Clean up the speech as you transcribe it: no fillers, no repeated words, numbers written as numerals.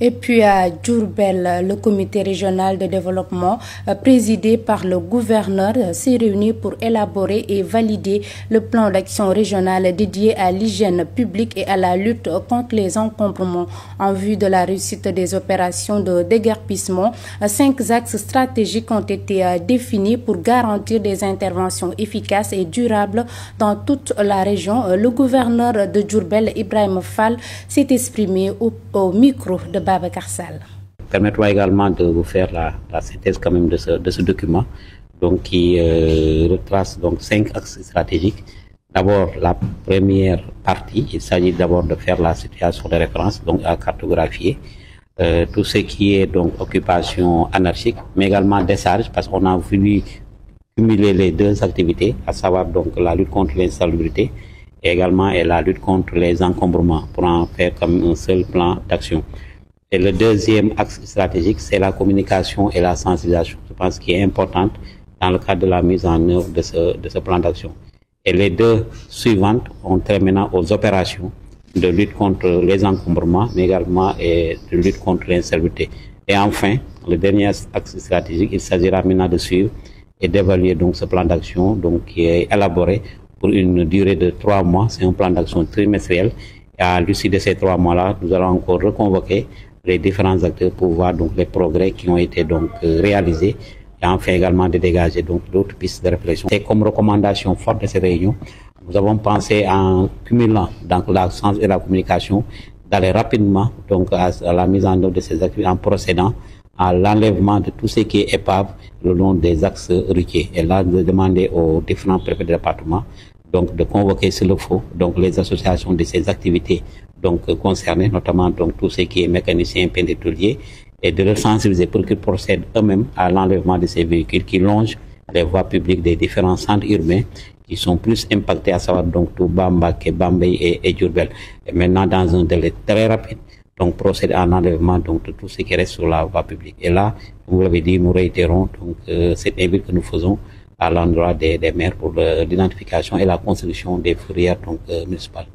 Et puis à Diourbel, le comité régional de développement présidé par le gouverneur s'est réuni pour élaborer et valider le plan d'action régional dédié à l'hygiène publique et à la lutte contre les encombrements en vue de la réussite des opérations de déguerpissement. 5 axes stratégiques ont été définis pour garantir des interventions efficaces et durables dans toute la région. Le gouverneur de Diourbel, Ibrahima Fall, s'est exprimé au micro de Babacar Sall. Permettez-moi également de vous faire la synthèse quand même de ce document, donc qui retrace donc 5 axes stratégiques. D'abord, la première partie, il s'agit d'abord de faire la situation de référence, donc à cartographier tout ce qui est donc occupation anarchique, mais également décharge, parce qu'on a voulu cumuler les 2 activités, à savoir donc la lutte contre l'insalubrité et également la lutte contre les encombrements, pour en faire comme un seul plan d'action. Et le deuxième axe stratégique, c'est la communication et la sensibilisation. Je pense qu'il est importante dans le cadre de la mise en œuvre de ce plan d'action. Et les 2 suivantes, on trait maintenant aux opérations de lutte contre les encombrements, mais également de lutte contre l'insalubrité. Et enfin, le dernier axe stratégique, il s'agira maintenant de suivre et d'évaluer donc ce plan d'action, donc qui est élaboré pour une durée de 3 mois. C'est un plan d'action trimestriel. Et à l'issue de ces 3 mois-là, nous allons encore reconvoquer les différents acteurs pour voir donc les progrès qui ont été donc réalisés et enfin également de dégager donc d'autres pistes de réflexion. Et comme recommandation forte de ces réunions, nous avons pensé en cumulant donc la science et la communication d'aller rapidement donc à la mise en œuvre de ces activités en procédant à l'enlèvement de tout ce qui est épave le long des axes routiers. Et là, nous demandons aux différents préfets de département donc de convoquer s'il le faut donc les associations de ces activités donc concernées, notamment donc tout ce qui est mécanicien pétrolier, et de les sensibiliser pour qu'ils procèdent eux-mêmes à l'enlèvement de ces véhicules qui longent les voies publiques des différents centres urbains qui sont plus impactés, à savoir donc Touba, Mbacké, Bambey et Diourbel. Et maintenant, dans un délai très rapide, donc procéder à l'enlèvement donc de tout ce qui reste sur la voie publique. Et là, comme vous l'avez dit, nous réitérons donc cette invite que nous faisons à l'endroit des maires pour l'identification et la construction des fourrières donc municipales.